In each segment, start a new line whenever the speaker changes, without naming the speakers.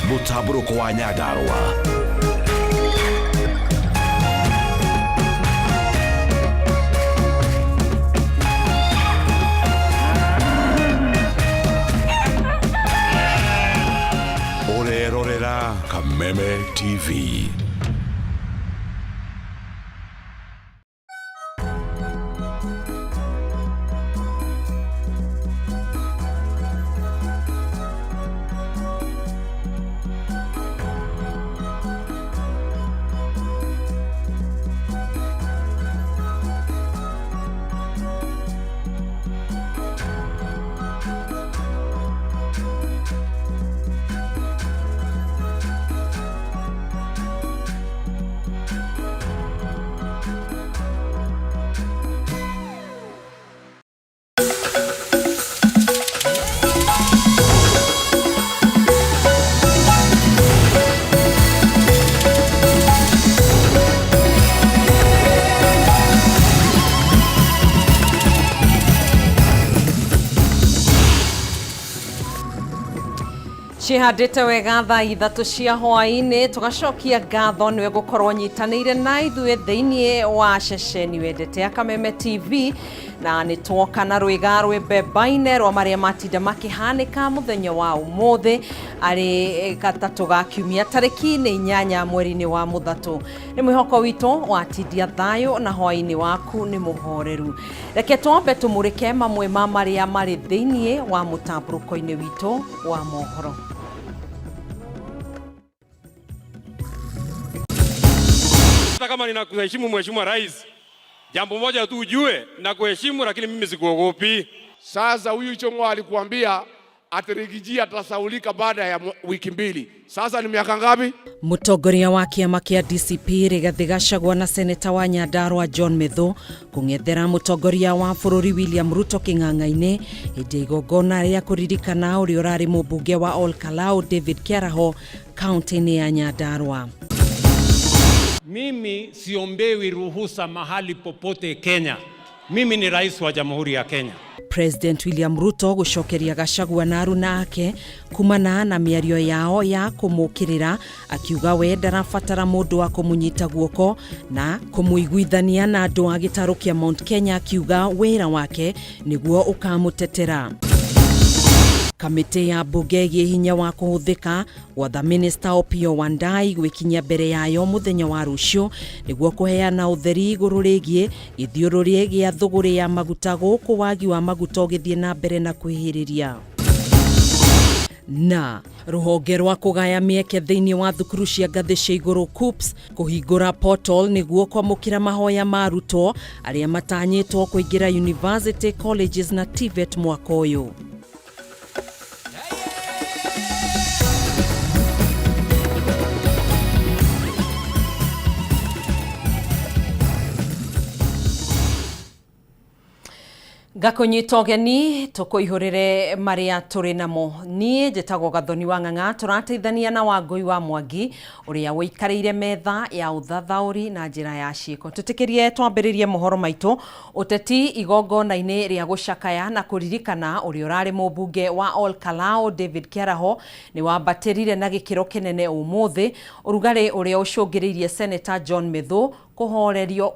Mutaburuko wa Nyandarua. Orerorera Kameme TV.
Cihandite wega thaa ithatu cia hwaini tugacokia ngatho niwe gukorwo nyitanire na ithuĩ thĩinĩ wa ceceni wendete ya Kameme TV na nĩ twoka na rwĩga rwĩmbebaine rwa marĩa matinda makĩhanĩka mũthenya wa ũmũthĩ arĩ gatatũ ga kiumia tarĩki nĩ 8 mweri-inĩ wa Mũthatũ. Nĩ mwĩhoko witũ watindia thayũ na hwainĩ waku nĩ mũhoreru. Reke twambe tũmũrĩke mamwe ma marĩa marĩ thĩinĩ wa mũtambũrũko-inĩ witũ wa mohoro.
Kama ninakuheshimu Mheshimiwa Rais, jambo moja tu ujue, na kuheshimu lakini mimi sikuogopi.
Sasa huyu Chong'o alikuambia atirigijia atasaulika baada ya wiki 2. Sasa ni miaka ngapi?
Mũtongoria wa kĩama kĩa DCP Rigathĩ Gachagua na seneta wa Nyandarua John Methu kũng'ethera mũtongoria wa bũrũri William Ruto kĩng'ang'a-inĩ hĩndĩ igongona rĩa kũririkana ũrĩa ũrarĩ mũmbunge wa Ol Kalou David Kĩaraho kaunti-inĩ ya Nyandarua.
Mimi siombewi ruhusa mahali popote Kenya. Mimi ni rais wa Jamhuri ya Kenya.
President William Ruto gũcokeria Gachagua na aruna ake kumana na mĩario yao ya kũmũkĩrĩra akiuga we ndarabatara mũndũ wa kũmũnyita guoko na kũmũiguithania na andũ a gĩtarũ kĩa Mount Kenya akiuga wĩra wake nĩguo ũkamũtetera. Kamĩtĩ ya mbunge ĩgiĩ hinya wa kũhũthĩka gwatha Minister Opiyo Wandayi gwĩkinyia mbere yayo mũthenya wa rũciũ nĩguo kũheana ũtheri igũrũ rĩgiĩ gĩthiũrũrĩ gĩa thũgũrĩ ya maguta gũkũ wagi wa maguta ũgĩthiĩ na mbere na kwĩhĩrĩria. Na rũhonge rwa kũgaya mĩeke thĩinĩ wa thukuru cia ngathĩ cia igũrũ KUPS kũhingũra portal nĩguo kwamũkĩra mahoya ma arutwo arĩa matanyĩtwo kũingĩra university, colleges na TVET mwaka ũyũ. Gakunyita ũgeni tũkũihũrĩre marĩa tũrĩ namo. Niĩ njĩtagwo Gathoni wa Ng'ang'a, tũrateithania na Wangũi wa Mwangi ũrĩa wĩikarĩire metha ya ũthathaũri na njĩra ya ciĩko. Tũtĩkĩrie twambĩrĩrie mohoro maitũ. Ũteti igongona-inĩ rĩa gũcakaya na kũririkana ũrĩa ũrarĩ mũmbunge wa Ol Kalou David Kĩaraho nĩ wambatĩrire na gĩkĩro kĩnene ũmũthĩ. Ũrugarĩ ũrĩa ũcũngĩrĩirie Senator John Methu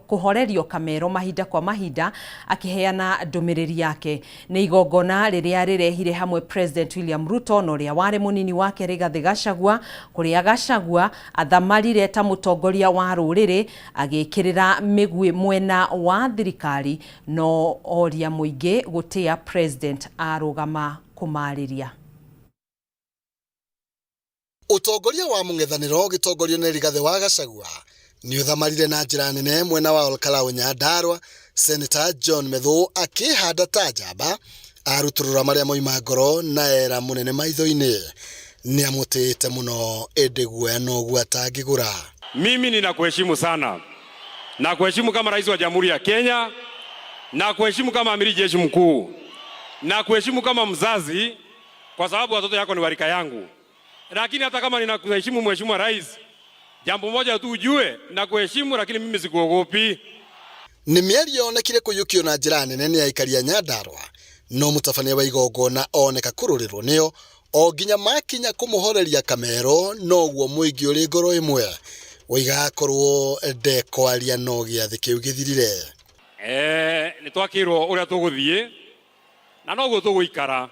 kuhorerio kamero mahinda kwa mahinda akiheana ndũmĩrĩri yake. Nĩ igongona rĩrĩa rĩrehire hamwe President William Ruto na ũrĩa warĩ mũnini wake Rigathĩ Gachagua, kũrĩa Gachagua athamarire ta mũtongoria wa rũrĩrĩ agĩkĩrĩra mĩgwi mwena wa thirikari no oria mũingĩ gũtĩa President arũgama kũmarĩria.
Ũtongoria wa mũng'ethanĩro gĩtongorio nĩ Rigathĩ wa Gachagua ni uthamarire na njĩra nene mwena wa Ol Kalou Nyandarua, Senator John Methu akĩhanda ta njamba aruturura marĩa moima ngoro na era munene maitho-inĩ ni amũtĩte mũno ĩndĩ guoya noguo atangĩgũra.
Mimi ninakuheshimu sana na kuheshimu kama rais wa Jamhuri ya Kenya na kuheshimu kama amiri jeshi mkuu na kuheshimu kama mzazi kwa sababu watoto yako ni warika yangu. Lakini hata kama ninakuheshimu Mheshimiwa Rais, jambo moja tu ujue, na kuheshimu lakini mimi sikuogopi.
Ni mĩario yonekire kũiyũkio na njĩra nene nĩ aikari a Nyandarua, no mũtabania wa igongona oneka kũrũrĩrwo nĩo o nginya makinya kumuhoreria kamero noguo muingi uri ngoro imwe wigakorwo ndekwaria no giathi kiu githirire.
Ni twakirwo uria tuguthie na noguo tuguikara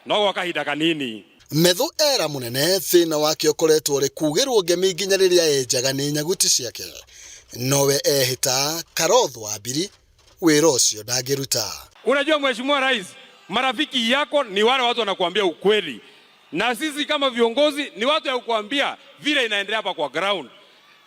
no kahinda kanini.
Methu era munene thina wake ukoretwo uri kugirwo ngemi nginya riria enjaga ni nyaguti ciake nowe ehita Karotho wa Mbiri wira ucio ndagiruta.
Unajua Mheshimiwa Rais, marafiki yako ni wale watu wanakuambia ukweli, na sisi kama viongozi ni watu ya kukuambia vile inaendelea hapa kwa ground.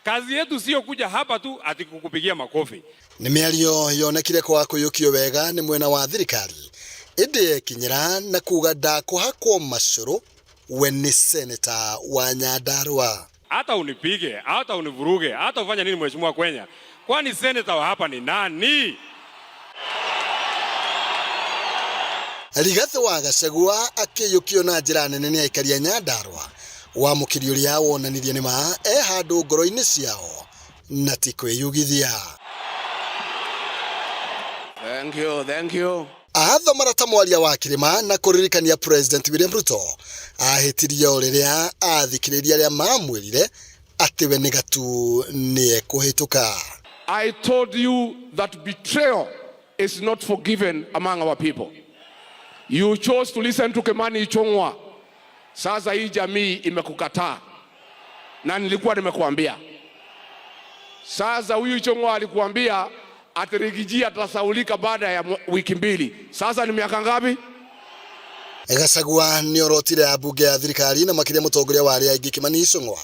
Kazi yetu sio kuja hapa tu ati kukupigia makofi.
Ni miario yonekire kwa kuyukio wega ni mwena wa thirikari indi kinyira na kuga ndakuhakwo macuru we ni seneta wa Nyandarua.
Hata unipige, hata univuruge, hata ufanya nini Mheshimiwa Kwenya, kwani seneta wa hapa ni nani?
Rigathi wa Gachagua akiyukio na njira nene ni aikaria Nyandarua wa mukirio ria wonanirie ni ma handu ngoro-ini ciao na ti kwiyugithia.
Thank you.
Atho marata mwaria wa kirima na kuririkania President William Ruto ahitirie riria athikiriria ria mamwirire ati we ni gatu ni ekuhituka.
I told you that betrayal is not forgiven among our people. You chose to listen to Kimani Ichung'wa. Sasa hii jamii imekukataa. Na nilikuwa nimekuambia. Sasa huyu Ichung'wa alikuambia atirigijia atasaulika baada ya wiki 2. Sasa ni miaka ngapi?
Gachagua ni orotire abunge ya thirikari na makiria mutongoria wa aria aingi Kimani Ichung'wa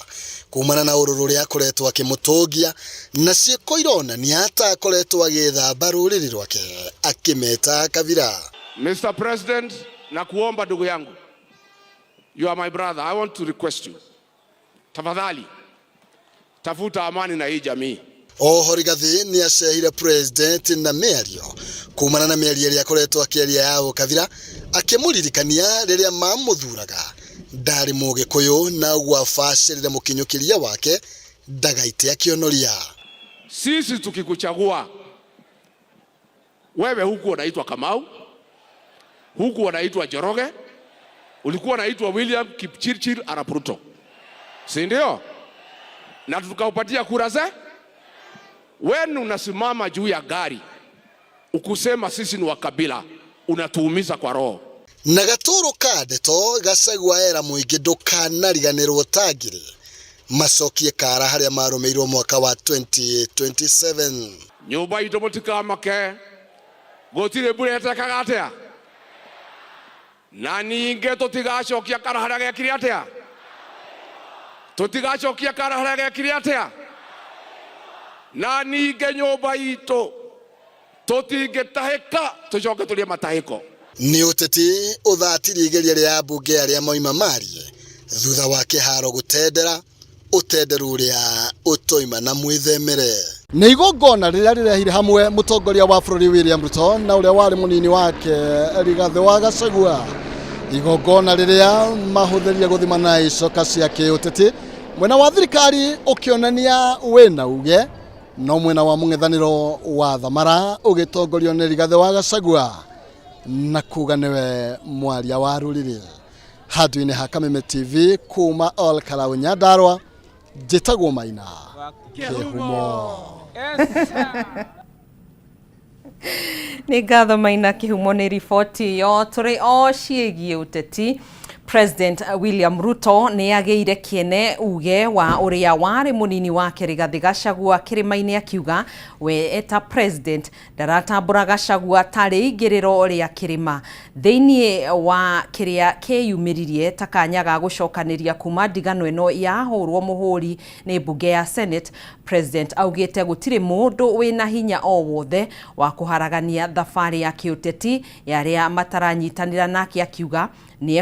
kumana na ururu ria akoretwo akimutungia na ciiko irona ni ata akoretwo agithamba ruriri rwake akimeta kabira.
Mr. President, nakuomba ndugu yangu, you are my brother, I want to request you, tafadhali tafuta amani na hii jamii.
Rigathi ni acehire President na miario kumana na miario ria akoretwo akiaria yao kabira akimuririkania riria mamuthuraga ndari mugikuyu na gwafacirire mukinyukiria wake ndagaite akionoria.
Sisi tukikuchagua wewe, huku unaitwa Kamau, huku unaitwa Njoroge, ulikuwa unaitwa William Kipchirchir Arap Ruto, si ndio? Na tukaupatia kura ze. Wewe unasimama juu ya gari ukusema sisi ni wa kabila, unatuumiza kwa roho.
Na gaturu kadeto Gachagua era muingi ndukanariganirwo tagire macokie kara haria marumeirwo mwaka wa 2027.
Nyumba itu mutikamake gotire burete kagatea na ninge tutigacokia kara haria gekire atia, tutigacokia kara haria gekire atia, na ninge nyumba itu tutingetahika tucoke tulie matahiko.
Ni uteti uthatiri igeria ria bunge aria moima marie thutha wa kiharo gutendera utenderu uria utoima na mwithemere. Ni igongona riria rirehire hamwe mutongoria wa bururi William Ruto na uria wari munini wake Rigathi wa Gachagua. Igongona riria mahuthirie guthimana icoka cia kiuteti mwena wa thirikari ukionania wina uge no mwena wa mung'ethaniro wa thamara ugitongorio ni Rigathi wa Gachagua na kuga niwe mwaria wa ruriri. Handu-ini ha Kameme TV kuma Olkalau Nyandarua, njitagwo Maina Kihumo.
Ni ngatho Maina Kihumo ni riboti yo turi o ciĩgiĩ ũteti. President William Ruto ni ageire kiene uge wa uria wari munini wake Rigathi Gachagua kirima-ini akiuga we eta president ndaratambura Gachagua tari igiriro ria kirima thiini wa kiria kiyumiririe takanya ga gucokaniria kuma ndigano ino yahurwo muhuri ni bunge ya Senate. President augite gutiri mundu wina hinya o wothe wa kuharagania thabari ya kiuteti yaria mataranyitanira nake akiuga ni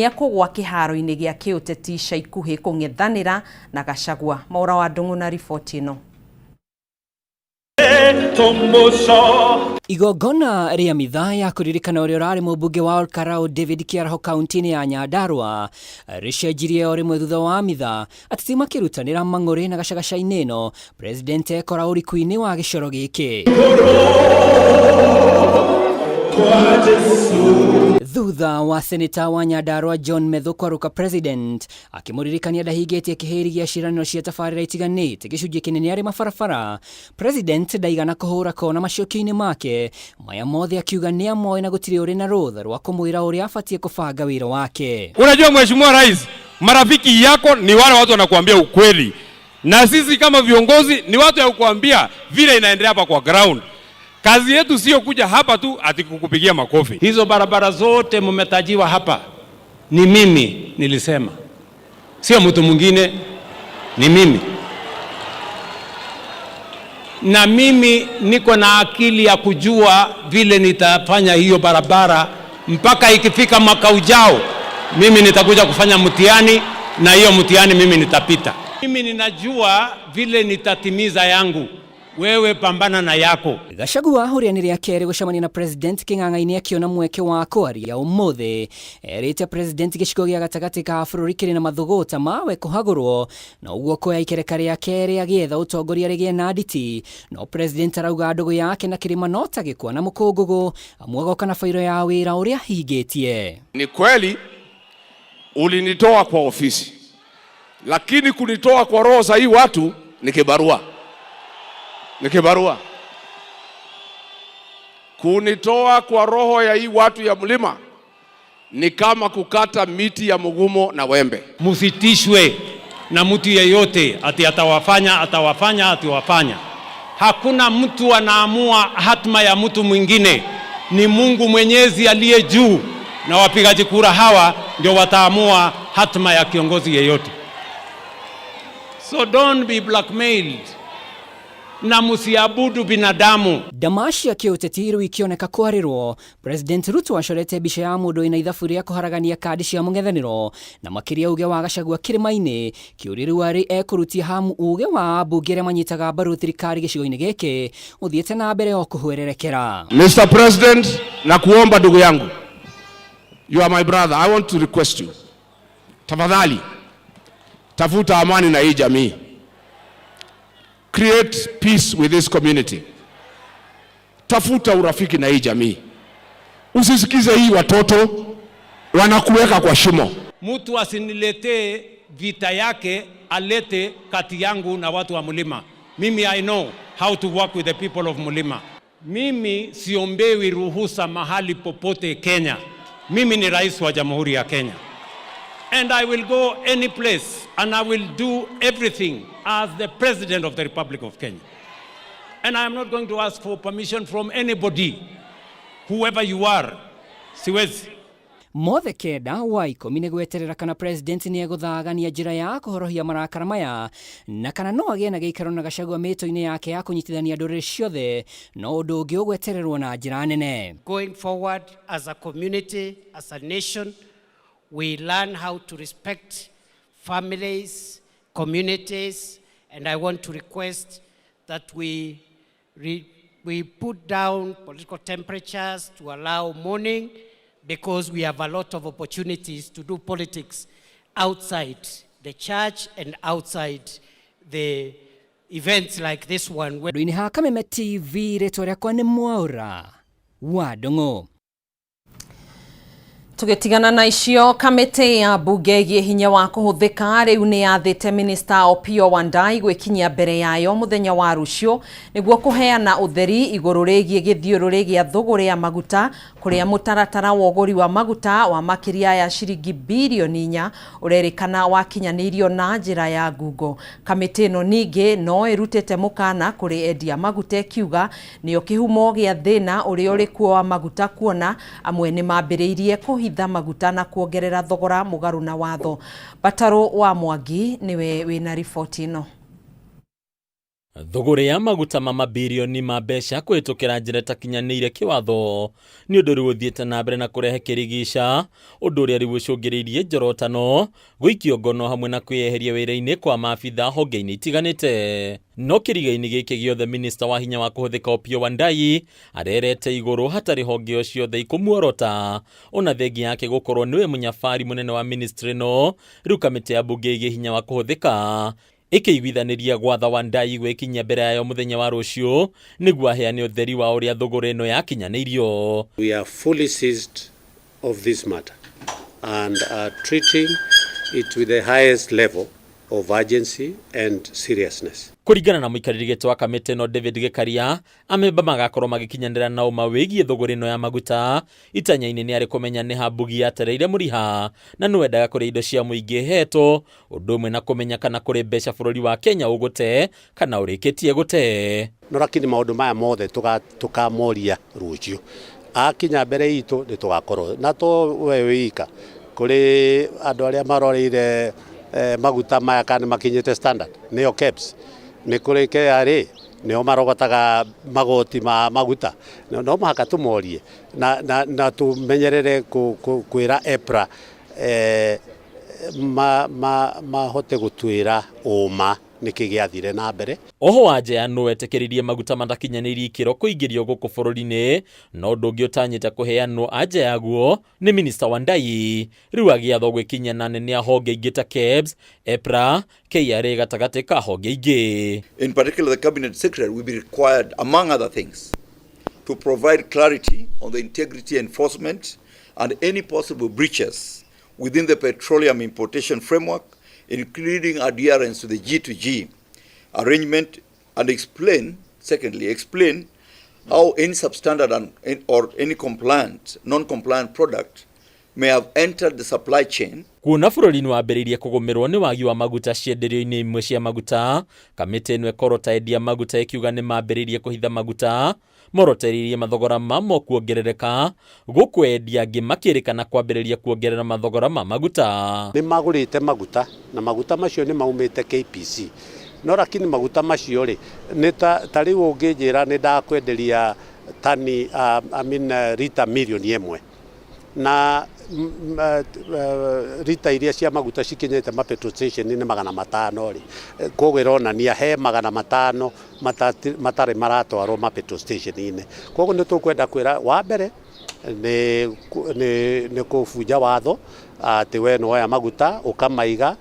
ekugwa kiharo-ini gia kiuteti ca ikuhi kung'ethanira na Gachagua. Maura wa Ndung'u na riboti ino.
Igongona ria mitha ya kuririkana uria urari mubunge wa Olkalau David Kiaraho kaunti-ini ya Nyandarua ricenjirie o rimwe thutha wa mitha ateti makirutanira mang'uri na gacagaca-ini ino President ekora uriku-ini wa gicoro giki. Thutha wa seneta wa Nyandarua John Medhu kwaruka president akimuririkania ndahigetie kihiri gia ciraniro cia tabarĩra itiganĩte gĩcunjĩ kĩnene arĩ mabarabara, president ndaigana kũhũra kona macokio-inĩ make maya mothe akiuga nĩ amoĩ na gũtirĩ ũrĩ na rũtha rwa kũmwĩra ũrĩa abatie kũbanga wĩra wake.
Unajua Mheshimiwa Rais, marafiki yako ni wale watu wanakuambia ukweli, na sisi kama viongozi ni watu ya kukuambia vile inaendelea hapa kwa ground. Kazi yetu sio kuja hapa tu ati kukupigia makofi.
Hizo barabara zote mmetajiwa hapa ni mimi nilisema, sio mtu mwingine, ni mimi. Na mimi niko na akili ya kujua vile nitafanya hiyo barabara mpaka ikifika mwaka ujao. Mimi nitakuja kufanya mtihani na hiyo mtihani mimi nitapita. Mimi ninajua vile nitatimiza yangu. Wewe pambana na yako.
Gachagua huria rĩa kerĩ gũcemania na president kĩng'ang'a-inĩ akiona mweke wa kwaria ũmũthĩ. Erĩte president gĩcigo gĩa gatagatĩ ka bũrũri kĩrĩ na mathũgũta mawe kũhagũrwo na ũguo kuoya ikereka rĩa kerĩ agĩetha ũtongoria rĩgĩe na nditi. No president arauga ndũgũ yake na kĩrĩma no ta gĩkwa na mũkũngũgũ, amuogoka na fairo ya wĩra ũrĩa hingĩtie.
Ni kweli ulinitoa kwa ofisi, lakini kunitoa kwa roho za hii watu ni kibarua. Kunitoa kwa roho ya hii watu ya mlima ni kama kukata miti ya mugumo na wembe.
Musitishwe na mtu yeyote ati atawafanya. Hakuna mtu anaamua hatma ya mtu mwingine, ni Mungu Mwenyezi aliye juu, na wapigaji kura hawa ndio wataamua hatma ya kiongozi yeyote. So don't be blackmailed. Na musiabudu binadamu.
Damashi ya kiũteti ikioneka kwarirwo, President Ruto acorete mbica ya mũndũ ina ithabu rĩa kũharagania kadi cia mũng'ethanĩro na makĩria uge wa Gachagua kĩrĩma-inĩ. Kĩũria rĩu arĩ ekũrutia hamu uge wa ambunge arĩa manyitaga mbaru thirikari gĩcigo-inĩ gĩkĩ ũthiĩte na mbere o kũhwererekera.
Mr. President, nakuomba ndugu yangu, you are my brother, I want to request you, tafadhali tafuta amani na hii jamii. Create peace with this community. Tafuta urafiki na hii jamii. Usisikize hii watoto wanakuweka kwa shimo.
Mtu asiniletee vita yake alete kati yangu na watu wa Mlima. Mimi I know how to work with the people of Mlima. Mimi siombewi ruhusa mahali popote Kenya. Mimi ni rais wa Jamhuri ya Kenya. And I will go any place and I will do everything as the President of the Republic of Kenya. And I am not going to ask for permission from anybody, whoever you are. Siwezi.
Mothe kenda wa ikũmi nĩ gweterera kana president nĩ egũthagania njĩra ya kũhorohia marakara maya na kana no agĩe na gĩikaro na Gachagua mĩto-inĩ yake ya kũnyitithania ndũrĩrĩ ciothe, no ũndũ ũngĩ ũgwetererwo na njĩra nene.
Going forward as a community, as a nation, we learn how to respect families, communities, and I want to request that we put down political temperatures to allow mourning, because we have a lot of opportunities to do politics outside the church and outside the events like this one.
Ndũ-inĩ ha Kameme TV, rĩtwa rĩakwa nĩ Mwaũra wa Ndũng'ũ.
Tugitigana na icio, kamĩtĩ ya mbunge ĩgiĩ hinya wa kũhũthĩka rĩu nĩ yathĩte Minister Opiyo Wandayi gwĩkinyia mbere yayo mũthenya wa rũciũ nĩguo kũheana ũtheri igũrũ rĩgiĩ gĩthiũrũrĩ gĩa thũgũrĩ ya maguta, kũrĩa mũtaratara wa ũgũri wa maguta wa makĩria ya ciringi bilioni 4 ũrerĩkana wakinyanĩirio na njĩra ya ngungo. Kamĩtĩ ĩno ningĩ no ĩrutĩte mũkana kũrĩ endia maguta ĩkiuga nĩyo kĩhumo gĩa thĩna ũrĩa ũrĩ kuo wa maguta, kuona amwe nĩ mambĩrĩirie kũhitha maguta na kuongerera thogora mũgarũ na watho. Bataro wa Mwangi niwe wĩna riboti ĩno.
Thogora ya maguta ma mabilioni ma mbeca kũhĩtũkĩra njĩra ĩtakinyanĩire kĩwatho nĩ ũndũ ũrĩa ũthiĩte na mbere na kũrehe kĩrigica, ũndũ ũrĩa rĩu ũcũngĩrĩirie njorotano, gũikio ngono hamwe na kwĩyeheria wĩra-inĩ kwa maabitha honge-inĩ itiganĩte. No kĩriga-inĩ gĩkĩ gĩothe, Minister wa hinya wa kũhũthĩka Opiyo Wandayi arerete igũrũ hatarĩ honge o ciothe ikũmuorota, ona thengi yake gũkorwo nĩwe mũnyabari mũnene wa ministry no. Rĩu kamĩtĩ ya mbunge ĩgiĩ hinya wa kũhũthĩka ikiiguithaniria gwatha Wandai gwikinya mbere yayo muthenya wa rucio niguo aheane utheri wa uria thogora ino yakinyanirio.
We are fully seized of this matter and are treating it with the highest level of urgency and seriousness.
Kuringana na muikariri gito wa kamiti no David Gikaria, amemba magakorwo magikinyanira na uma wigie thogora ino ya maguta itanya-ini ni ari kumenya ni hambugi yatereire muriha na no endaga kuri indo cia muingi heto undu umwe na kumenya kana kuri mbeca bururi wa Kenya ugute kana urikitie gute.
No lakini maundu maya mothe tukamoria rucio akinya mbere itu ni tugakorwo na to we wika kuri andu aria maroreire maguta maya kana makinyite standard neo KEBS ni kuri KRA neo marogotaga magoti ma maguta no mahaka tumorie na tumenyerere kwira EPRA mahote gutwira uma nikigiathire na mbere.
Oho wanje no etekeririe maguta mandakinyanirie ikiro kuingirio guku bururi-ini no ndungi utanyite kuheanwo anje yaguo ni Minister Wandai riu agiatho gwikinya na nene honge ingi ta KEBS, EPRA, KRA gatagati ka honge ingi.
In particular, the Cabinet Secretary will be required, among other things, to provide clarity on the integrity enforcement and any possible breaches within the petroleum importation framework, including adherence to the G2G arrangement, and explain how any substandard or any non-compliant product may have entered the supply chain.
Kuona bururi ni wambiririe kugumirwo ni wagi wa maguta cienderio-ini imwe cia maguta, kamiti ino ekorota endia maguta ikiuga ni mambiririe kuhitha maguta moroteririe mathogora mamo kuongerereka guku endia angi makirikana kwambiriria kuongerera mathogora ma maguta.
Ni magurite maguta na maguta macio ni maumite KPC no lakini maguta macio ri ni ta riu unginjira ni ndakwenderia tani rita milioni imwe na rita iria cia maguta cikinyete ma petrol station ni 500 ri koguo ironania he 500 matare maratwarwo ma petrol station ine koguo ni tukwenda kwira wa mbere ni kubuja watho ati we no ya maguta ukamaiga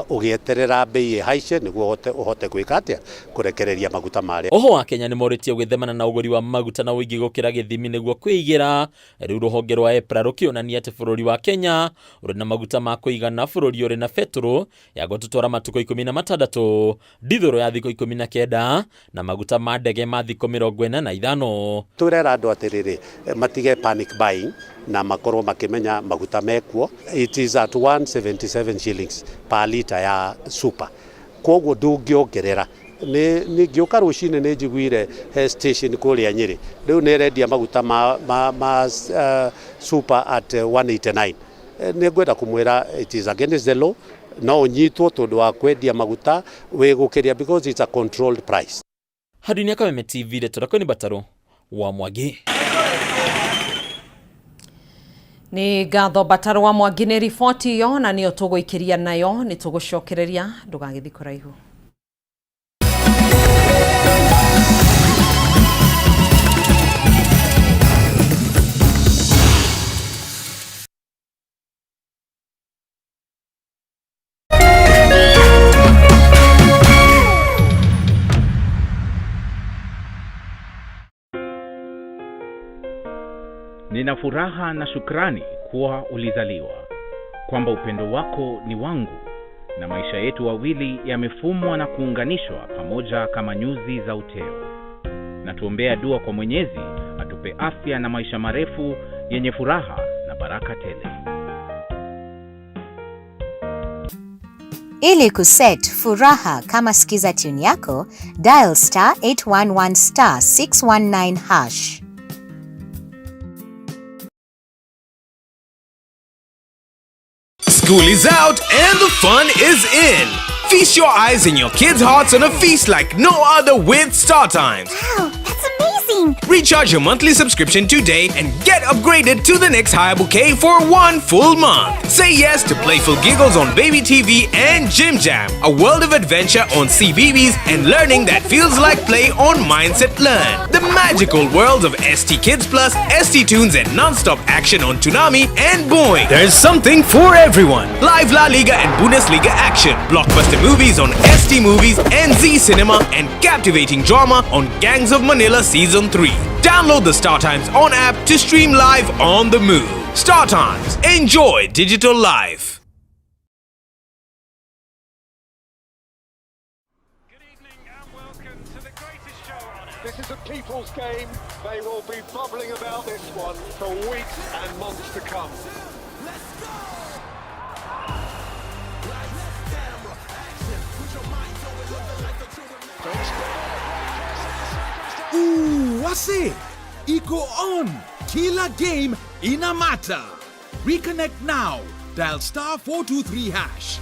ugieterera bei haice niguo uhote gwika atia kurekereria maguta mare.
Oho wa Kenya ni moritie gwithemana na uguri wa maguta na uigi gukira githimi niguo kwigira riu ruhonge rwa EPRA rukionania ati bururi wa Kenya uri na maguta ma kuigana bururi uri na petro ya gututwara matuko 16 dithoro ya thiko 19 na maguta ma ndege ma thiko 45.
Turera andu atiriri matige panic buying na makorwo makimenya maguta mekuo. It is at 177 shillings per liter ya super. Koguo ndungiongerera ni ngioka rucine ni njiguire station kuria Nyeri riu ni rendia maguta ma super at 189. Ni ngwenda kumwira it is against the law no unyitwo tondu wa kwendia maguta wigukiria because it's a controlled price.
Hadunia Kameme TV letora ni Bataro wa Mwangi.
Ni gatho Bataro wa Mwangi ni riboti yo na niyo tuguikiria nayo ni tugucokereria ndugagithi kuraihu.
Nina furaha na shukrani kuwa ulizaliwa, kwamba upendo wako ni wangu, na maisha yetu wawili yamefumwa na kuunganishwa pamoja kama nyuzi za uteo. Na tuombea dua kwa Mwenyezi atupe afya na maisha marefu yenye furaha na baraka tele.
Ili kuset furaha kama sikiza tune yako, dial *811 *619#.
School is out and the fun is in. Feast your eyes and your kids' hearts on a feast like no other with Star Times.
Wow, that's amazing!
Woohoo! Recharge your monthly subscription today and get upgraded to the next higher bouquet for 1 full month. Say yes to playful giggles on Baby TV and Jim Jam, a world of adventure on CBeebies and learning that feels like play on Mindset Learn. The magical worlds of ST Kids Plus, ST Tunes and non-stop action on Toonami and Boing. There's something for everyone. Live La Liga and Bundesliga action, blockbuster movies on ST Movies and Z Cinema, and captivating drama on Gangs of Manila Season 3. Download the StarTimes On app to stream live on the move. StarTimes. Enjoy digital life.
This is a people's game. They will be bubbling about this one for weeks and months to come.
Wase, iko on. Kila game inamata. Reconnect now. Dial *423#.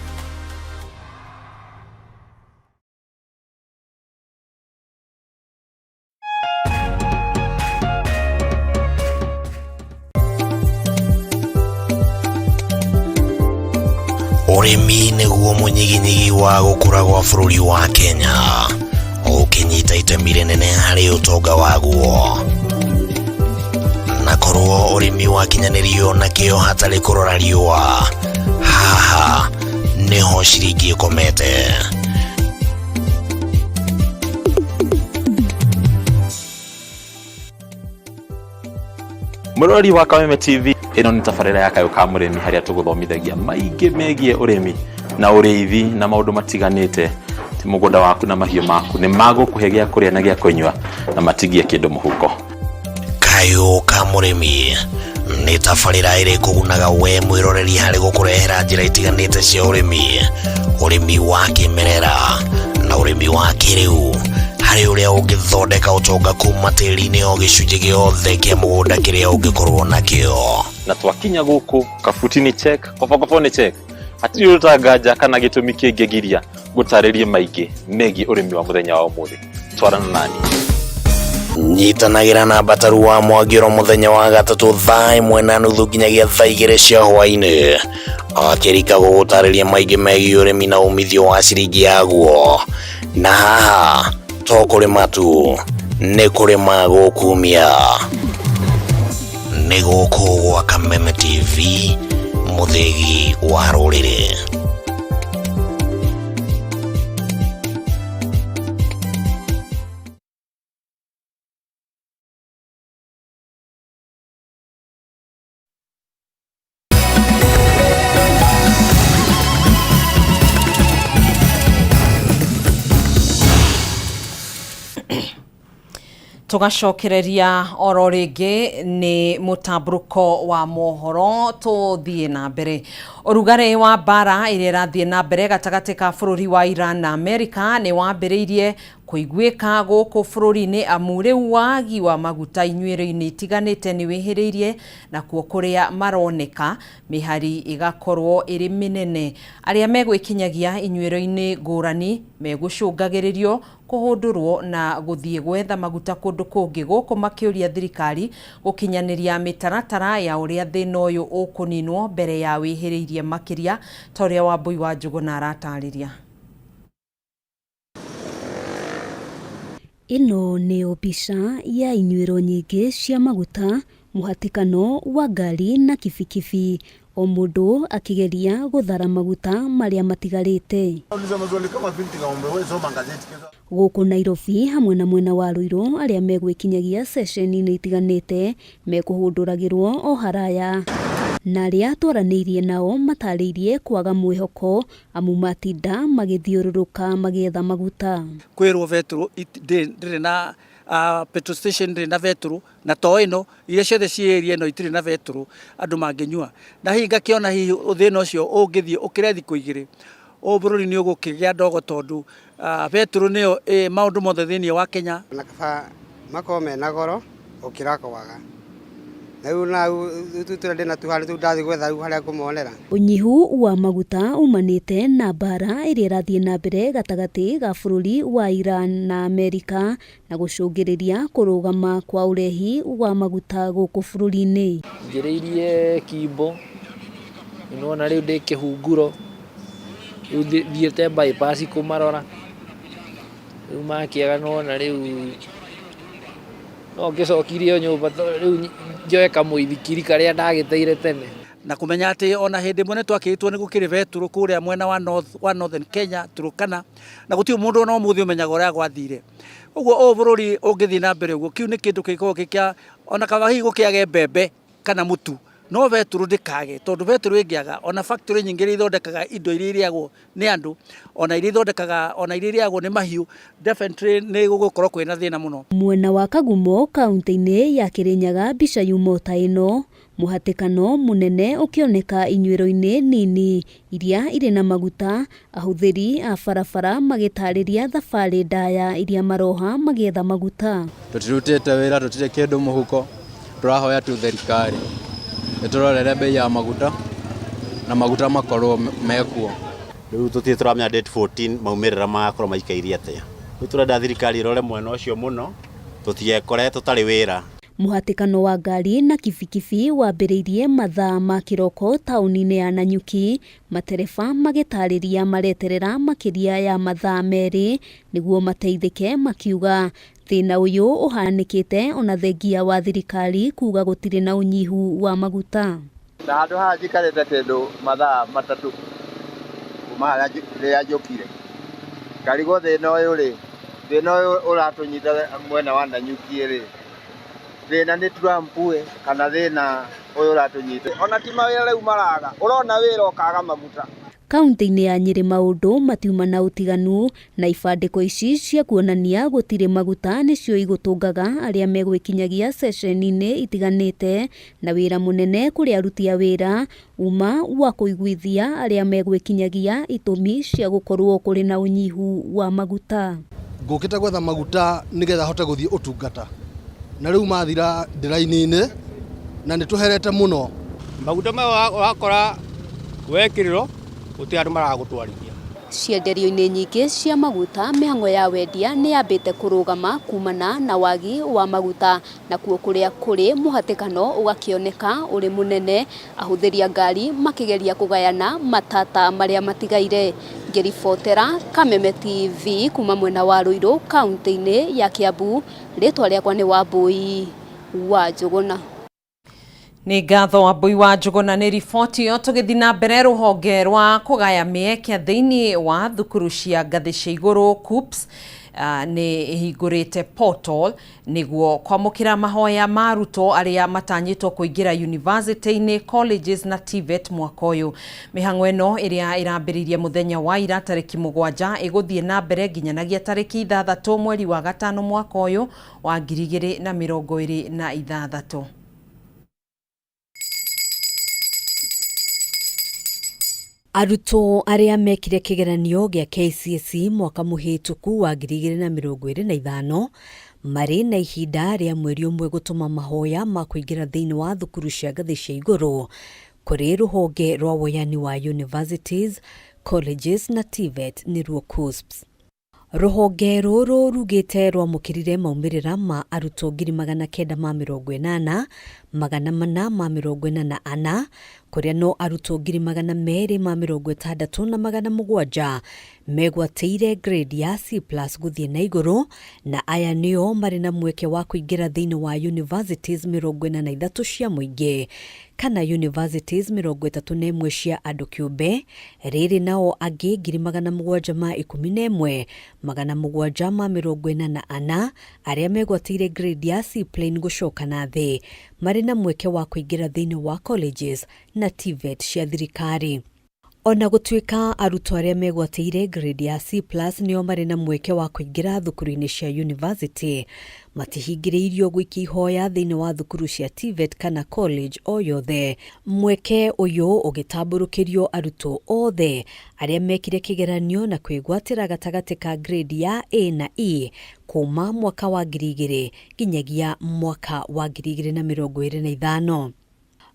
Ũrĩmi nĩguo mũnyiginyigi wa gũkũra gwa bũrũri wa Kenya, ũkĩnyita itemi rĩnene harĩ ũtonga waguo. Na korwo ũrĩmi wakinyanĩrio na kĩyo hatarĩ kũrora riũa, haha nĩho ciringi ĩkomete.
Mũrori wa Kameme TV, ĩno nĩ tabarĩra ya Kayũ ka mũrĩmi harĩa tũgũthomithagia maingĩ megiĩ ũrĩmi na ũrĩithi na maũndũ matiganĩte. Ti mũgũnda waku na mahiũ maku nĩ magũkũhe gĩa kũrĩa na gĩa kũnyua na matigie kĩndũ mũhuko.
Kayũ ka mũrĩmi nĩ tabarĩra ĩrĩa ĩkũgunaga we mwĩroreri harĩ gũkũrehera njĩra itiganĩte cia ũrĩmi wa kĩmerera na ũrĩmi wa kĩrĩu, harĩ ũrĩa ũngĩthondeka ũtonga kuma tĩri-inĩ o gĩcunjĩ gĩothe kĩa mũgũnda kĩrĩa ũngĩkorwo nakĩo.
Na twakinya gũkũ kabuti ni check, kopo ni check. Hatirĩ ũtanganja kana gĩtũmi kĩngĩgiria gũtarĩrie maingĩ megiĩ ũrĩmi wa mũthenya wa ũmũthĩ. Twarana nani.
Nyitanagĩra na Bataru wa Mwagĩro mũthenya wa gatatũ thaa 1:30 nginyagia thaa 2 cia hwaĩ-inĩ, akĩrika gũgũtarĩria maingĩ megiĩ ũrĩmi na umithio wa ciringi yaguo. Na haha to kũrĩma tu, nĩ kũrĩma gũkumia. Nĩ gũkũ gwa Kameme TV, mũthĩgi wa rũrĩrĩ.
Tugacokereria oro ringi ni mutamburuko wa mohoro tuthie na mbere. Urugare wa bara iria irathie na mbere gatagati ka bũrũri wa Iran na Amerika ni wambĩrĩirie kuiguĩka gũkũ bũrũri-inĩ amu rĩu wagi wa maguta inyuĩro-inĩ itiganĩte nĩ wĩhĩrĩirie na kuo kũrĩa maroneka mĩhari ĩgakorwo ĩrĩ mĩnene. Arĩa megwĩkinyagia inyuĩro-inĩ ngũrani megũcũngagĩrĩrio kũhũndũrwo na gũthiĩ gwetha maguta kũndũ kũngĩ, gũkũ makĩũria thirikari gũkinyanĩria mĩtaratara ya ũrĩa thĩna ũyũ ũkũninwo mbere ya wĩhĩrĩirie makĩria, ta ũrĩa Wambui wa Njũgũna aratarĩria.
Ino nĩ obica ya inyuĩro nyingĩ cia maguta, mũhatĩkano wa ngari na kibikibi, o mũndũ akĩgeria gũthara maguta marĩa matigarĩte. Gũkũ Nairobi hamwe na mwena wa Ruiru, arĩa megwĩkinyagia ceceni-inĩ itiganĩte mekũhũndũragĩrwo o haraya, na arĩa twaranĩirie nao matarĩirie kwaga mwĩhoko amu matinda magĩthiũrũrũka magĩetha maguta.
Kwĩrwo vetro ndĩrĩ na petrol station ndĩrĩ na vetro, na to ĩno iria ciothe ciĩ area ĩno itirĩ na vetro andũ mangĩnyua. Na hihi ngakĩona hihi thĩna ũcio ũngĩthiĩ ũkĩrĩa thikũ igĩrĩ bũrũri nĩ ũgũkĩgĩa ndogo tondũ vetro nĩyo maũndũ mothe thĩinĩ wa Kenya.
Makaba makorwo mena goro gũkĩra kwaga,
Unyihu wa maguta umanite na bara iria irathie na mbere gatagati ga bururi wa Iran na Amerika na gucungiriria kurugama kwa urehi wa maguta guku bururi-ini.
Ngereirie Kimbo inona riu ndi kihunguro riu thiete bypass kumarora riu makiaga nona riu no ngicokirio nyumba riu njoe kamuithikiri karia ndagiteire tene
na kumenya ati ona hindi mwene twakitwo ni gukiri veturu kuria mwena wa northern Kenya Turukana na gutiu mundu no muthi umenyaga uria gwathire uguo o bururi ungithi na mbere uguo kiu ni kindu kiko gikia ona kawahi gukiage mbembe kana mutu no veturu ndikage tondu veturu ingiaga ona factory nyingi ri thondekaga indo iria iriagwo ni andu ona iria thondekaga ona iria iriagwo ni mahiu definitely ni gugukorwo kwina thina muno.
Mwena wa Kagumo kaunti-ini ya Kirinyaga bica yumo ta ino muhatikano munene ukioneka inyuiro-ini nini iria iri na maguta ahuthiri a barabara magitariria thabari ndaya iria maroha magietha maguta.
Tutirutite wira tutire kindu muhuko turahoya tu thirikari turorere bei ya maguta na maguta makorwo mekuo
riu tutie turamenya date 14 maumirira magakorwo maikairie atia riu turenda thirikari irore mwena ucio muno tutiekore tutari wira.
Muhatikano wa ngari na kibikibi wambiriirie mathaa ma kiroko tauni-ini ya Nanyuki matereba magitariria mareterera makiria ya mathaa meri niguo mateithike makiuga thina uyu uhanikite ona thengia wa thirikari kuga gutire na unyihu wa maguta.
Na handu haha njikarite kindu mathaa matatu kuma ria njukire ngarigo thina uyu uratunyita mwena wa Nanyuki ri thina ni Trump kana thina uyu uratunyita ona ti mawira riu maraga urona wira ukaga maguta.
Kaunti-ini ya Nyeri maundu matiuma na utiganu na ibandiko ici cia kuonania gutire maguta nicio igutungaga aria megwikinyagia session-ini itiganite na wira munene kuri aruti a wira uma wa kuiguithia aria megwikinyagia itumi cia gukorwo kuri na unyihu wa maguta.
Ngukite gwetha maguta nigetha hote guthie utungata na riu mathira ndiraini-ini na nituherete muno
maguta maya wakora wekiriro uti andu maragutwarithia.
Cienderio-ini nyingi cia maguta mihango ya wendia ni yambite kurugama kumana na wagi wa maguta na kuo kuria kuri muhatikano ugakioneka uri munene ahuthiria ngari makigeria kugayana matata maria matigaire. Ngiribotera Kameme TV kuma mwena wa Ruiru kaunti-ini ya Kiambu ritwa riakwa ni Wambui wa Njuguna.
Ni ngatho Wambui wa Njuguna ni riboti yo tugithi na mbere ruhonge rwa kugaya mieke thiini wa thukuru cia ngathi cia iguru KUPS ni hingurite portal niguo kwamukira mahoya maruto aria matanyitwo kuingira university-ini, colleges na TVET mwaka uyu. Mihango ino iria irambiririe muthenya wa ira tariki 7 iguthie na mbere nginyanagia tariki 6 mweri wa gatano mwaka uyu wa 2026. Aruto aria mekire kigeranio gya KCSE mwaka muhituku wa 2025 mari na ihinda ria mweri umwe gutuma mahoya ma kuingira thiini wa thukuru cia ngathi cia iguru kuri ruhonge rwa woyani wa universities, colleges na TVET ni ruo KUSPS. Ruhonge ruru rugite rwamukirire maumirira ma aruto 980 444 kuria no aruto 267 megwateire grade ya C+ guthie na iguru na aya nio mari na mweke wa kuingira thiini wa universities 43 cia muingi kana universities 31 cia andu kiumbe riri nao angi 711 744 aria megwateire grade ya C plain gucoka na thi mari na mweke wa kuingira thiini wa colleges na TVET cia thirikari.
Ona gũtuĩka arutwo arĩa megwatĩire grade ya C+ nĩo marĩ na mweke wa kũingĩra thukuru-inĩ cia university, matihingĩrĩirio gũikia ihoya thĩinĩ wa thukuru cia TVET kana college o yothe. Mweke ũyũ ũgĩtambũrũkĩrio arutwo othe arĩa mekire kĩgeranio na kwĩgwatĩra gatagatĩ ka grade ya A na E kuma mwaka wa 2000 nginyagia mwaka wa 2025.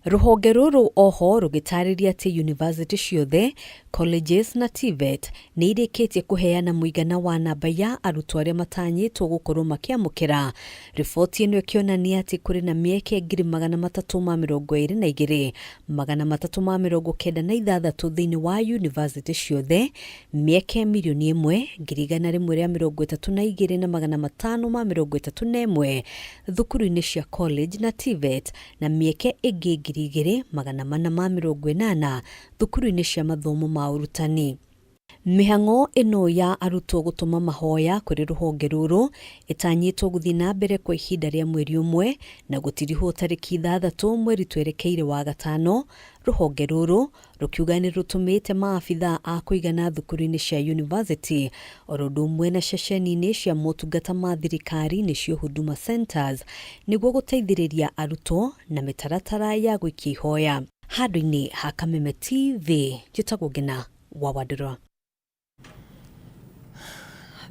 Ruhonge rũrũ oho rũgĩtarĩria atĩ university ciothe, colleges na TVET nĩ irĩkĩtie kũheana mũigana wa namba ya arutwo arĩa matanyĩtwo gũkorwo makĩamũkĩra. Riboti ĩno ĩkĩonania atĩ kũrĩ na mĩeke 322,396 thĩinĩ wa university ciothe, mĩeke 1,132,531 thukuru-inĩ cia college na TVET na mĩeke ĩngĩ 2,480 thukuru-inĩ cia mathomo ma ũrutani. Mĩhang'o ĩno ya arutwo gũtũma mahoya kũrĩ rũhonge rũrũ ĩtanyĩtwo gũthiĩ na mbere kwa ihinda rĩa mweri ũmwe na gũtirihwo tarĩki 6 mweri twerekeire wa gatano. Rũhonge rũrũ rũkiuga nĩ rũtũmĩte maabitha a kũigana thukuru-inĩ cia university oro ũndũ ũmwe na ceceni-inĩ cia motungata ma thirikari nĩcio Huduma Centers nĩguo gũteithĩrĩria arutwo na mĩtaratara ya gũikia ihoya. Handũ-inĩ ha Kameme TV, njĩtagwo Ngina wa Wadũra.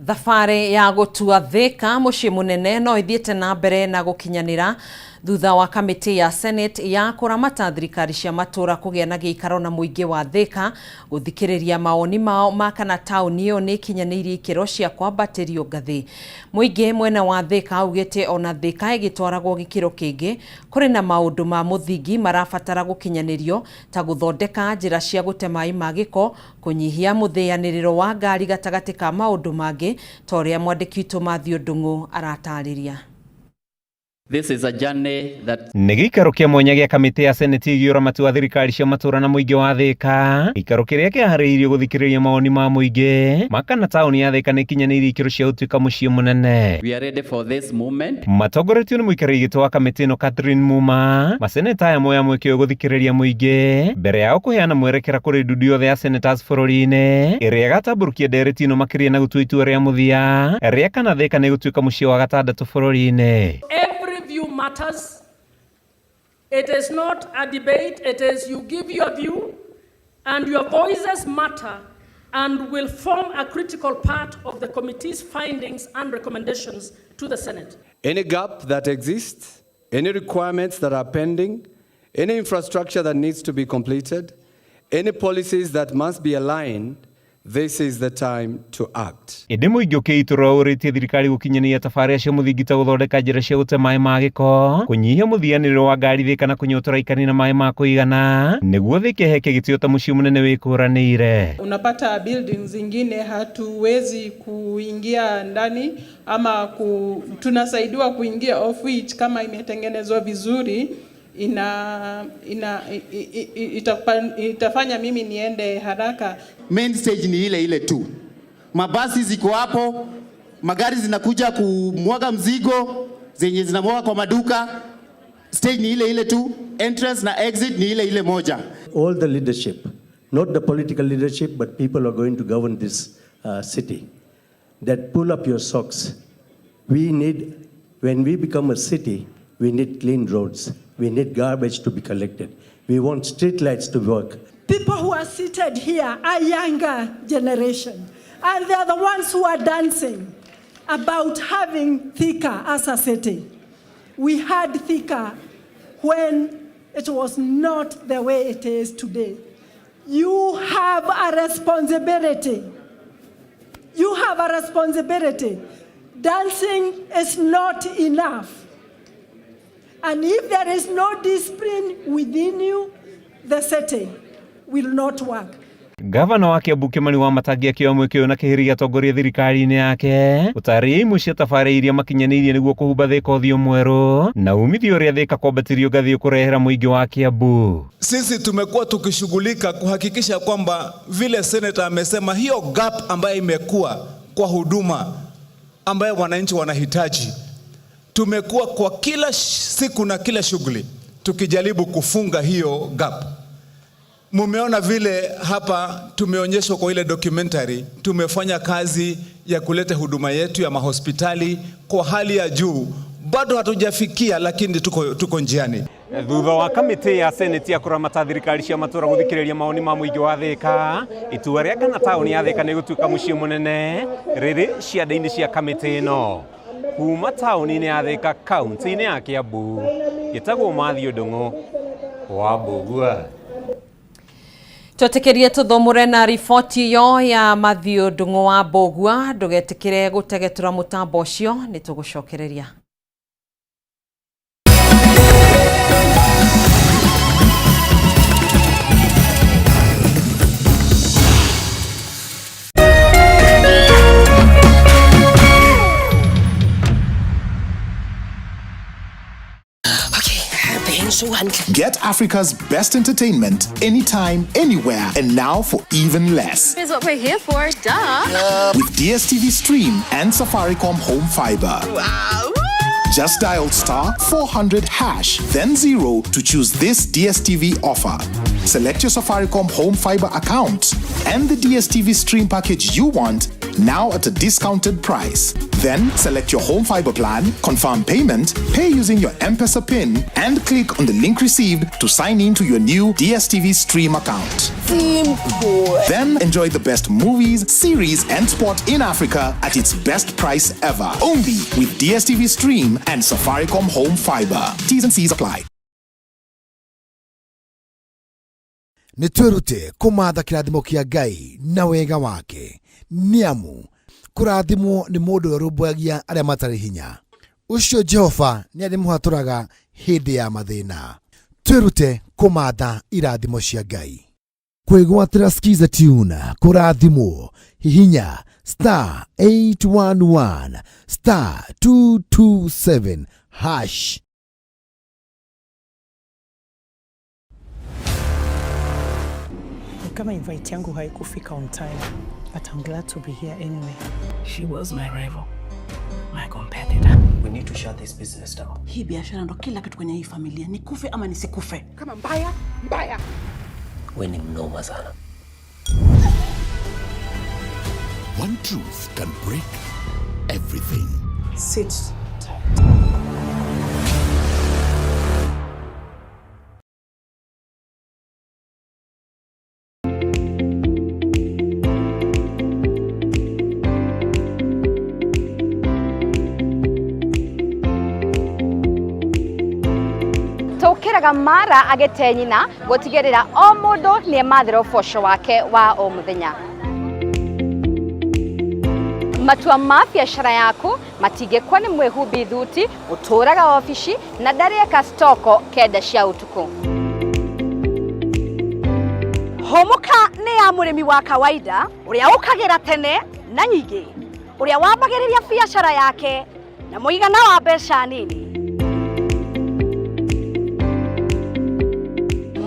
Thabarĩ ya gũtua Thĩka mũciĩ mũnene no ithiĩte na mbere na gũkinyanĩra thutha wa kamĩtĩ ya Senate ya kũramata thirikari cia matũra kũgĩa na gĩikaro na mũingĩ wa Thĩka gũthikĩrĩria mawoni mao ma kana taũni ĩyo nĩ ikinyanĩirie ikĩro cia kwambatĩrio ngathĩ. Mũingĩ mwena wa Thĩka ugĩte ona Thĩka ĩgĩtwaragwo gĩkĩro kĩngĩ, kũrĩ na maũndũ ma mũthingi marabatara gũkinyanĩrio ta gũthondeka njĩra cia gũte maĩ ma gĩko, kũnyihia mũthĩanĩrĩro wa ngari gatagatĩ ka maũndũ mangĩ ta ũrĩa mwandĩki witũ Mathew Ndung'u aratarĩria.
This is a journey that
nĩ gĩikaro kĩa mwanya gĩa kamĩtĩ ya Senate ĩgiĩ ũramati wa thirikari cia matũra na mũingĩ wa Thĩka, gĩikaro kĩrĩa kĩharĩirio gũthikĩrĩria mawoni ma mũingĩ makana taũni ya Thĩka nĩ ikinyanĩirie ikĩro cia gũtuĩka mũciĩ mũnene.
we are ready for this moment.
Matongoretio nĩ mũikarĩri gĩtĩ wa kamĩtĩ ĩno Catherine Muma, maseneta aya moya mweke ũyũ gũthikĩrĩria mũingĩ mbere yao kũheana mwerekera kũrĩ ndudu yothe ya senators bũrũri-inĩ ĩrĩa ĩgatambũrũkia ndereti ĩno makĩria na gũtua itua rĩa mũthia rĩa kana Thĩka nĩ gũtuĩka mũciĩ wa 6 bũrũri-inĩ.
Matters. It is not a debate, it is you give your view and your voices matter and will form a critical part of the committee's findings and recommendations to the Senate.
Any gap that exists, any requirements that are pending, any infrastructure that needs to be completed, any policies that must be aligned, this is the time to act.
Ĩndĩ mũingĩ ũkĩitũra ũrĩtie thirikari gũkinyania tabarĩra cia mũthingi ta gũthondeka njĩra cia gũte maĩ ma gĩko, kũnyihia mũthianĩrĩro wa ngari Thĩka na kũnyotora ikani na maĩ ma kũigana nĩguo Thĩka iheke gĩtĩo ta mũciĩ mũnene wĩkũranĩire.
Unapata buildings zingine hatuwezi kuingia ndani ama tunasaidiwa kuingia off which kama imetengenezwa vizuri itafanya mimi niende haraka.
Main stage ni ile ile tu. Mabasi ziko hapo, magari zinakuja kumwaga mzigo, zenye zinamwaga kwa maduka. Stage ni ile ile tu, entrance na exit ni ile ile moja.
All the leadership, not the political leadership, but people are going to govern this city, that pull up your socks. We need, when we become a city, we need clean roads. We need garbage to be collected. We want street lights to work.
People who are seated here are younger generation, and they are the ones who are dancing about having Thika as a city. We had Thika when it was not the way it is today. You have a responsibility. You have a responsibility. Dancing is not enough. And if there is no discipline within you, the city will not work.
Gavana wa Kiambu Kimani Wamatangi akĩoya mweke ũyũ na kĩhĩri gĩatongoria thirikari-inĩ yake gũtarĩria imwe cia tabarĩra iria makinyanĩirie nĩguo kũhumba Thĩka ũthiũ mwerũ na umithio ũrĩa Thĩka kwambatĩrio ngathĩ kũrehera mũingĩ wa Kiambu.
Sisi tumekuwa tukishughulika kuhakikisha kwamba vile senator amesema hiyo gap ambayo imekuwa kwa huduma ambayo wananchi wanahitaji, tumekuwa kwa kila siku na kila shughuli tukijaribu kufunga hiyo gap. Mumeona vile hapa tumeonyeshwa kwa ile documentary, tumefanya kazi ya kuleta huduma yetu ya mahospitali kwa hali ya juu. Bado hatujafikia, lakini tuko njiani.
Thutha wa kamiti ya Senate ya kuramata thirikari cia matura guthikiriria maoni ma muingi wa Thika, itua ria kana tauni ya Thika ni gutuika mucii munene riri cianda-ini cia kamiti ino. Kuma tauni-ini ya Thika kaunti-ini ya Kiambu, gitagwo Mathew Ndung'u wa Mbugua.
Twetekerie tuthomore na riboti yo ya Mathew Ndung'u wa Mbugua. Ndugetikire gutegetura mutambo ucio, ni tugucokereria.
Get Africa's best entertainment anytime, anywhere, and now for even less.
Here's what we're here for, duh.
With DSTV Stream and Safaricom Home Fiber.
Wow.
Just dial *400# then 0 to choose this DSTV offer. Select your Safaricom Home Fiber account and the DSTV Stream package you want, now at a discounted price. Then select your home fiber plan, confirm payment, pay using your M-Pesa PIN, and click on the link received to sign in to your new DSTV Stream account.
Simple.
Then enjoy the best movies, series, and sport in Africa at its best price ever. Only with DSTV Stream and Safaricom Home Fiber. T's and C's apply.
Nitwerute kumatha kirathimo kia Ngai na wega wake. Niamu kurathimwo ni mundu urumbuagia aria matari hinya. Ucio Jehova ni arimuhaturaga hindi ya mathina. Twerute kumatha irathimo cia Ngai. Kwigwatira skiza tune kurathimwo hihinya *811 *227#.
Kama invite yangu haikufika on time, but I'm glad to be here anyway.
She was my rival, my competitor. We need to shut this business down.
Hii biashara ndo kila kitu kwenye hii familia. Nikufe ama nisikufe.
Kama mbaya. We ni mnoma sana.
One truth can break everything.
Sit tight.
Tukiraga mara agete nyina gutigirira o mundu ni mathira uboco wake wa o muthenya. Matua ma biashara yaku matingĩkwo nĩ mwĩhumbi thuti ũtũraga ofici na ndarĩka stoko kenda cia utuku. Homuka nĩ ya mũrĩmi wa kawaida ũrĩa ũkagĩra tene na nyingĩ, ũrĩa wambagĩrĩria biashara yake na mũigana wa mbeca nini.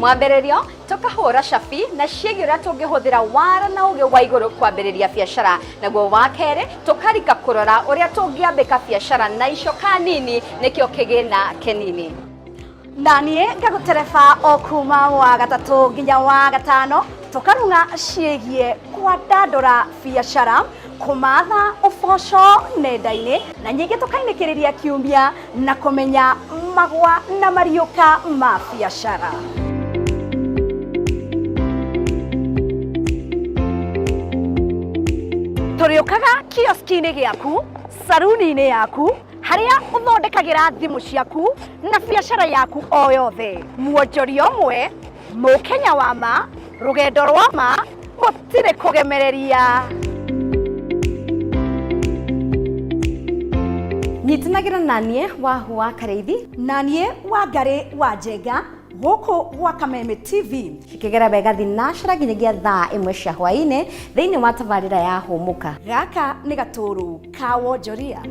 Mwambĩrĩrio tukahũra cabi na ciĩgiĩ ũrĩa tũngĩhũthĩra wara na ũgĩ wa igũrũ kwambĩrĩria biashara, naguo wa kerĩ tukarika kũrora ũrĩa tũngĩambĩka biashara na icoka nini nĩkĩo kĩgĩna kĩnini. Na niĩ ngagũtereba o kuma wa gatatũ nginya wa gatano tukarunga ciĩgiĩ kwandandũra biashara, kumatha ũboco nenda-inĩ na nyingĩ tukainĩkĩrĩria kiumia na kũmenya magwa na mariũka ma biashara. Turiukaga kioski-inĩ gĩaku, saruni-inĩ yaku, harĩa ũthondekagĩra thimũ ciaku na biashara yaku o yothe. Muonjoria ũmwe, mũkenya wa ma, rũgendo rwa ma, gũtirĩ kũgemereria. Nyitanagĩra naniĩ Wahu wa Kareithi, naniĩ Wangari wa Njenga, gũkũ gwa Kameme TV ikĩgera wega thinashara nginyagia thaa 1 cia hwaĩ-inĩ thĩinĩ wa tabarĩra ya Hũmuka. Gaka nĩ gatũrũ ka wonjoria.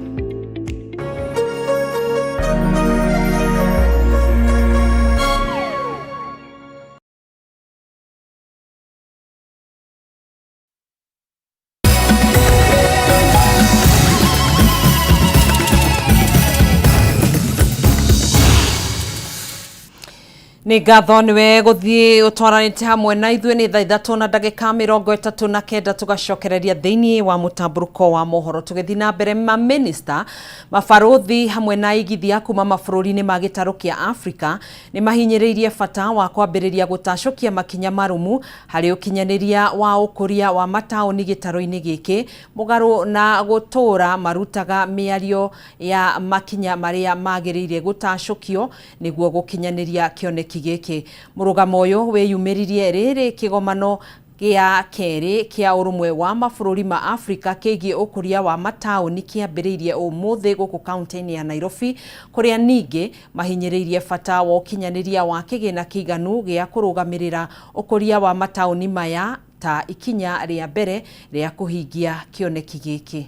Ni ngatho niwe guthii utwaranite hamwe na ithuĩ ni thaa 3 na ndagĩka 39 tugacokereria thĩinĩ wa mũtamburuko wa mohoro tũgĩthiĩ na mbere. Maminista, mabarothi hamwe na aigithia kuma mabũrũri-inĩ ma gĩtarũ kĩa Afrika nĩ mahinyĩrĩirie bata wa kwambĩrĩria gũtacũkia makinya marumu harĩ ũkinyanĩria wa ũkũria wa mataũni gĩtarũ-inĩ gĩkĩ mũgarũ na gũtũra marutaga mĩario ya makinya marĩa magĩrĩire gũtacũkio nĩguo gũkinyanĩria kĩoneki gĩkĩ. Mũrũgamo ũyũ wĩyumĩririe rĩrĩ kĩgomano gĩa kerĩ kĩa ũrũmwe wa mabũrũri ma Afrika kĩgiĩ ũkũria wa mataũni kĩambĩrĩirie ũmũthĩ gũkũ kaunti-inĩ ya Nairobi, kũrĩa ningĩ mahinyĩrĩirie bata wa ũkinyanĩria wa kĩgĩna kĩiganu gĩa kũrũgamĩrĩra ũkũria wa mataũni maya ta ikinya rĩa mbere rĩa kũhingia kĩoneki gĩkĩ.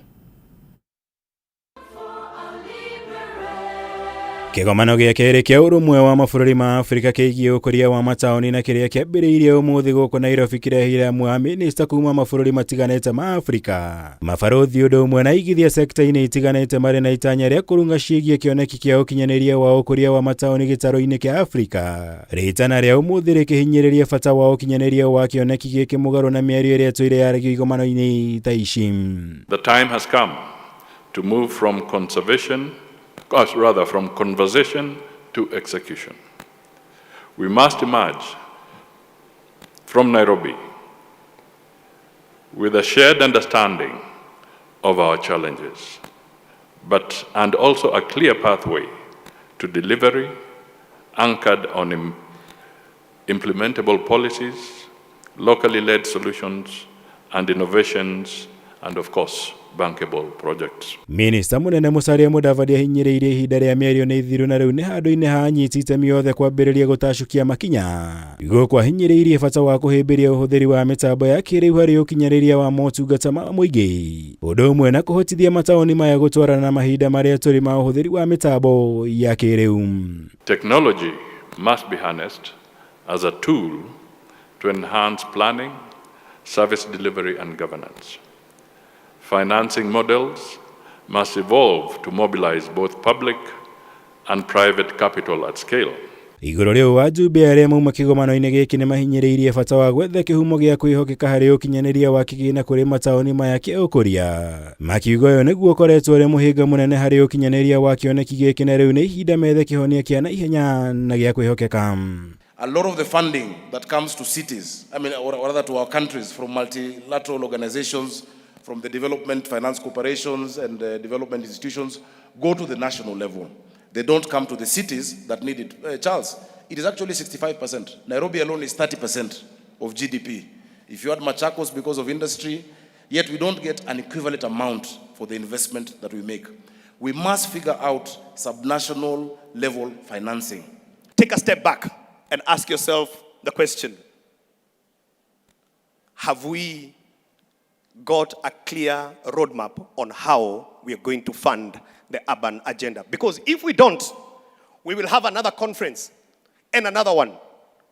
Kĩgomano gĩa kerĩ kĩa ũrũmwe wa mabũrũri ma Afrika kĩgiĩ ũkũria wa mataũni na kĩrĩa kĩambĩrĩirie ũmũthĩ gũkũ Nairobi kĩrehire amwe a minista kuma mabũrũri matiganĩte ma Afrika, mabarothi ũndũ ũmwe na igithia sekta-inĩ itiganĩte marĩ na itanya rĩa kũrunga ciĩgiĩ kĩoneki kĩa ũkinyanĩria wa ũkũria wa mataũni gĩtarũ-inĩ kĩa Afrika. Rĩtana rĩa ũmũthĩ rĩkĩhinyĩrĩria bata wa ũkinyanĩria wa kĩoneki gĩkĩ mũgarũ na mĩario ĩrĩa tũire yaragio igomano-inĩ ta ici.
The time has come to move from from conversation to execution. We must emerge from Nairobi with a shared understanding of our challenges, and also a clear pathway to delivery anchored on implementable policies, locally led solutions and innovations, and of course, bankable projects.
Minista munene Musalia Mudavadi ahinyĩrĩirie ihinda rĩa mĩario nĩ thiru na rĩu nĩ handũ-inĩ ha anyiti itemi othe kwambĩrĩria gũtacũkia makinya. Gũkũ ahinyĩrĩirie bata wa kũhĩmbĩria ũhũthĩri wa mĩtambo ya kĩrĩu harĩ ũkinyanĩria wa motungata ma mũingĩ, ũndũ ũmwe na kũhotithia mataũni maya gũtwarana na mahinda marĩa tũrĩ ma ũhũthĩri wa mĩtambo ya kĩrĩu.
Technology must be harnessed as a tool to enhance planning, service delivery and governance. Financing models must evolve to mobilize both public and private capital at scale.
Igũrũ rĩu wajumbe arĩa mauma kĩgomano-inĩ gĩkĩ nĩ mahinyĩrĩirie bata wa gwetha kĩhumo gĩa kwĩhokeka harĩ ũkinyanĩria wa kĩgĩna kũrĩ mataũni maya kĩa ũkũria. Makiugo ũyũ nĩguo ũkoretwo ũrĩ mũhĩnga mũnene harĩ ũkinyanĩria wa kĩoneki gĩkĩ na rĩu nĩ ihinda methe kĩhonia kĩa na ihenya na gĩa kwĩhokeka.
A lot of the funding that comes to cities, or rather to our countries from multilateral organizations, from the development finance corporations and development institutions, go to the national level. They don't come to the cities that need it. Charles, it is actually 65%. Nairobi alone is 30% of GDP. If you add Machakos because of industry, yet we don't get an equivalent amount for the investment that we make. We must figure out subnational level financing.
Take a step back and ask yourself the question, have we got a clear roadmap on how we are going to fund the urban agenda? Because if we don't, we will have another conference and another one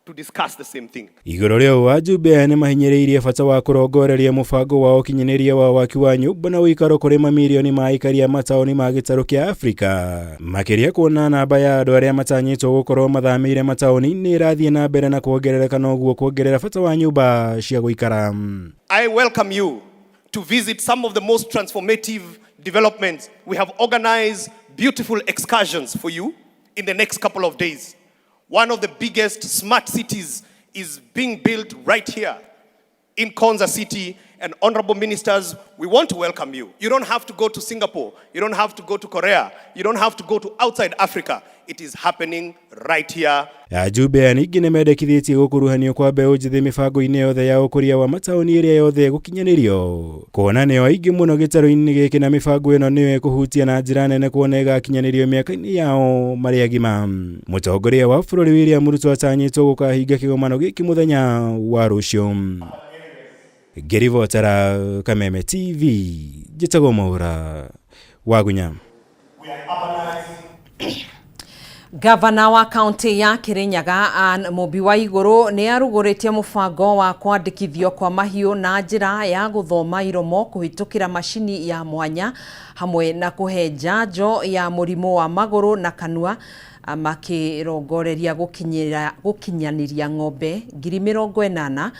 to discuss the same thing.
Igũrũ rĩu wajumbe nĩ mahinyĩrĩirie bata wa kũrongoreria mũbango wa ũkinyanĩria wa waki wa nyũmba na ũikaro kũrĩ mamirioni ma aikari a mataũni ma gĩtarũ kĩa Afrika, makĩria kuona namba ya andũ arĩa matanyĩtwo gũkorwo mathamĩire mataũni nĩ ĩrathiĩ na mbere na kuongerereka na ũguo kuongerera bata wa nyũmba cia gũikara.
I welcome you to visit some of the most transformative developments. We have organized beautiful excursions for you in the next couple of days. One of the biggest smart cities is being built right here in Konza City, and honorable ministers, we want to welcome you. You don't have to go to Singapore. You don't have to go to Korea. You don't have to go to outside Africa. It is happening right here.
Ajumbe ningĩ nĩ mendekithĩtie gũkuruhanio kwa mbeũ njĩthĩ mĩbango-inĩ yothe ya ũkũria wa mataũni ĩrĩa yothe gũkinyanĩrio. Kuona nĩo aingĩ mũno gĩtarũ-inĩ gĩkĩ na mĩbango ĩno nĩyo ĩkũhutia na njĩra nene kuona ĩgakinyanĩrio mĩaka-inĩ yao marĩ agima. Mũtongoria wa bũrũri William Ruto atanyĩtwo gũkahinga kĩgomano gĩkĩ mũthenya wa rũciũ. Gerivotera Kameme TV, Jitago Maura, Wagunya.
Gavana wa kaunti ya Kirinyaga Anne Mũmbi wa Igũrũ nĩ arugũrĩtie mũbango wa kwandĩkithio kwa mahiũ na njĩra ya gũthoma iromo kũhĩtũkĩra macini ya mwanya hamwe na kũhe njanjo ya mũrimũ wa magũrũ na kanua makirongoreria gukinyaniria ng'ombe 80,000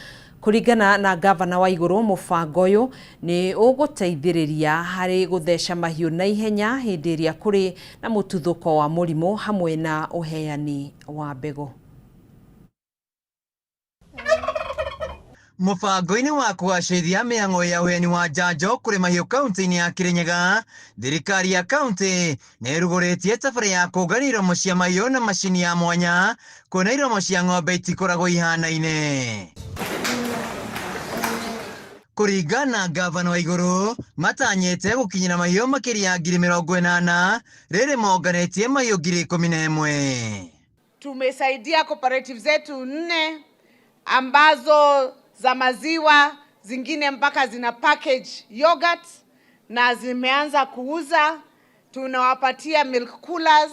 kuringana na gavana wa iguru. Mubango uyu ni uguteithiriria hari gutheca mahiu na ihenya hindi iria kuri na mututhuko wa murimu hamwe na uheani wa mbegu.
Mubango-ini wa kugacĩrithia mĩhang'o ya ũheani wa njanjo kũrĩ mahiũ kaunti-inĩ ya Kirinyaga, thirikari ya kaunti nĩ ĩrugũrĩtie tabarĩra ya kũngania iromo cia mahiũ na macini ya mwanya, kuona iromo cia ng'ombe itikoragwo ihanaine. Kũringana na gavana wa igũrũ, matanyĩte gũkinyĩra mahiũ makĩria ya 80,000 rĩrĩ monganĩtie mahiũ 11,000.
Tumesaidia cooperative zetu 4 ambazo za maziwa, zingine mpaka zina package yogurt na zimeanza kuuza. Tunawapatia milk coolers,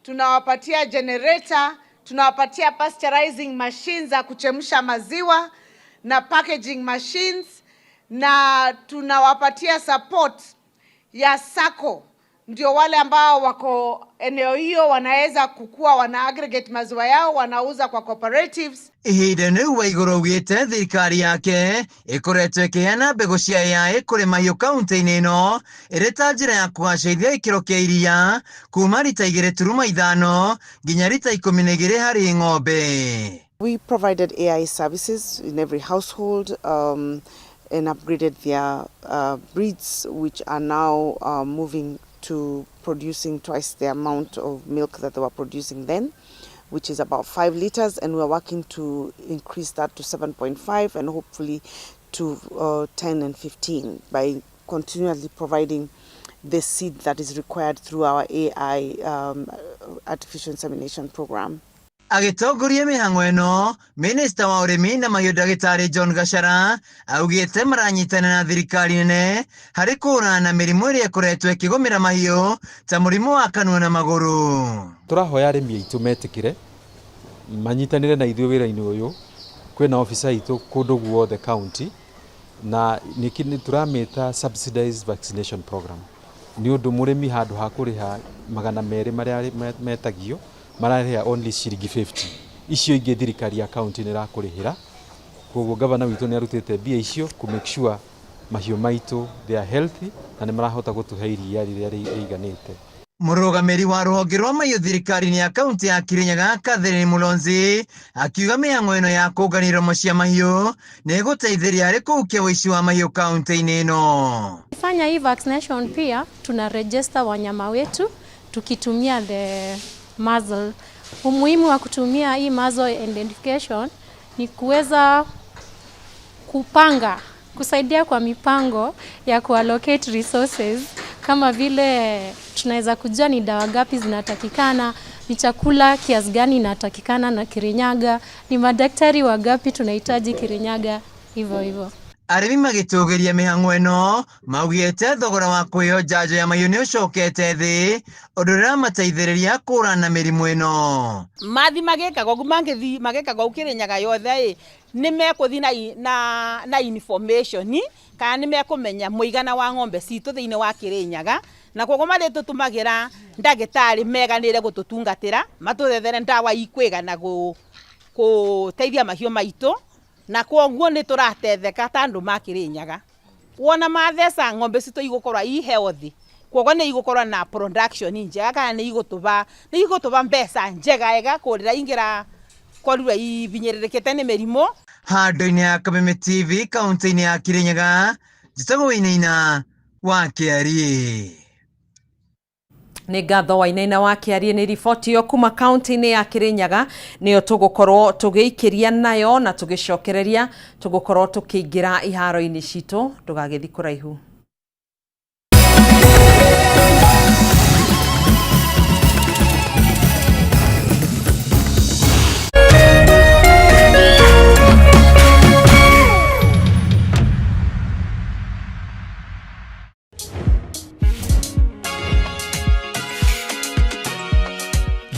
tunawapatia generator, tunawapatia pasteurizing machines za kuchemsha maziwa na packaging machines, na tunawapatia support ya sako, ndio wale ambao wako eneo hiyo wanaweza kukua, wana aggregate maziwa yao, wanauza kwa cooperatives.
Ihinda nĩ wa igũrũ ugĩte thirikari yake ĩkoretwo ĩkĩheana mbegũ cia AI kũrĩ mahiũ kaunti-inĩ ĩno ĩrĩ ta njĩra ya kũgacĩrithia gĩkĩro kĩa iria kuma lita 2.5 nginya lita 12 harĩ ng'ombe.
We provided AI services in every household and upgraded their breeds, which are now moving to producing twice the amount of milk that they were producing then, which is about 5 liters, and we're working to increase that to 7.5 and hopefully to 10 and 15 by continually providing the seed that is required through our AI artificial insemination program.
Agĩtongoria mĩhang'o ĩno, Minista wa ũrĩmi na mahiũ Ndagĩtarĩ John Gachara augĩte maranyitana na thirikari nene harĩ kũhũrana na mĩrimũ ĩrĩa ĩkoretwo ĩkĩgũmĩra mahiũ ta mũrimũ wa kanua na magũrũ.
Tũrahoya arĩmi aitũ metĩkĩre manyitanĩre na ithuĩ wĩra-inĩ ũyũ. Kwĩna ofisa aitũ kũndũ guothe county na nĩ turamĩta subsidized vaccination program. Nĩ ũndũ mũrĩmi handũ ha kũrĩha 200 marĩa metagio mararĩha only ciringi 50. Icio ingĩ thirikari ya county nĩ rakũrĩhĩra. Koguo gavana witũ nĩ arutĩte mbia icio ku make sure mahiũ maitũ they are healthy na nĩ marahota gũtũhe iria rĩrĩa rĩiganĩte.
Mũrũgamĩri wa rũhonge rwa mahiũ thirikari-inĩ ya kaunti ya Kirinyaga Catherine Mulonzi akiuga mĩhang'o ĩno ya kũngania iromo cia mahiũ nĩ ĩgũteithĩria harĩ kũhukia ũici wa mahiũ kaunti-inĩ ĩno.
Fanya hii vaccination pia tuna register wanyama wetu tukitumia the muzzle. Umuhimu wa kutumia hii muzzle identification ni kuweza kusaidia kwa mipango ya kuallocate resources, kama vile tunaweza kujua ni dawa gapi zinatakikana, ni chakula kiasi gani inatakikana na Kirinyaga, ni madaktari wagapi tunahitaji Kirinyaga, hivyo.
Arĩmi magĩtũgĩria mĩhang'o ĩno maugĩte thogora wa kũheo njanjo ya mahiũ nĩ ũcokete thĩ, ũndũ ũramateithĩrĩria kũhũrana na mĩrimũ ĩno.
Mathi magĩkaga ũguo magĩkaga Kirinyaga yothe nĩ mekũthi na information kana nĩ mekũmenya mũigana wa ng'ombe citũ thĩinĩ wa Kirinyaga, na koguo marĩtũtũmagĩra ndagĩtarĩ meganĩre gũtũtungatĩra matũthethere ndawa ikwĩgana gũteithia mahiũ maitũ, na koguo nĩ tũratetheka ta andũ ma Kirinyaga. Wona matheca ng'ombe citũ igũkorwo i healthy, koguo nĩ igũkorwo na production njega kana nĩ igũtũba mbeca njega ega kũrĩra ingĩra korura ibinyĩrĩrĩkĩte nĩ mĩrimũ.
Handũ-inĩ ya Kameme TV kaunti-inĩ ya Kirinyaga, njĩtagwo Wainaina wa Kĩarie.
Nĩ ngatho Wainaina wa Kĩarie nĩ riboti yo kuma kaunti-inĩ ya Kirinyaga nĩyo tũgũkorwo tũgĩikĩria nayo na tũgĩcokereria tũgũkorwo tũkĩingĩra iharo-inĩ citũ ndũgagĩthi kũraihu.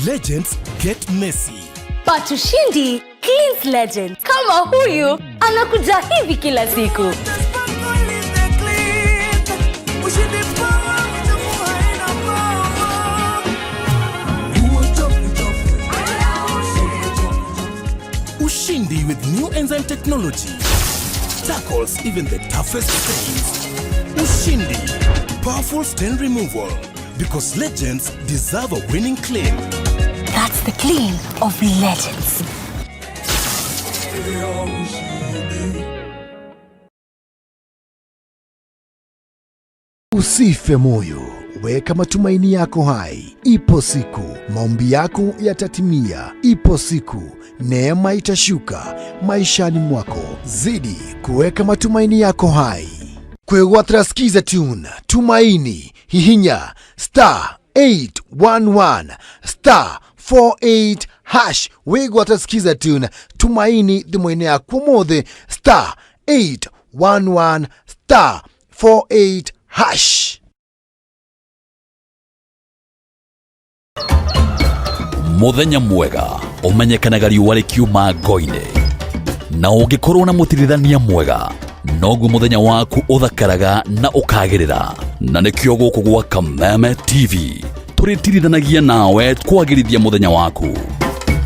Legends get messy.
But ushindi cleans legends. Kama huyu anakuja hivi kila siku.
modern technology tackles even the toughest stains. Ushindi, powerful stain removal, because legends deserve a winning clean.
That's the clean of legends.
Usife moyo, weka matumaini yako hai. Ipo siku maombi yako yatatimia. Ipo siku neema itashuka maishani mwako. Zidi kuweka matumaini yako hai. Kwegwatira skiza tune tumaini hihinya *811 *48# wegwatira skiza tune tumaini thimwene yakwa mothe *811 *48#.
Muthenya mwega umenyekanaga riũa rĩkiuma ngo-inĩ, na ũngĩkorwo na mũtirithania mwega noguo muthenya waku uthakaraga na ukagirira. Na nikio guku gwa Kameme TV tũrĩtirithanagia nawe kwagĩrithia muthenya waku.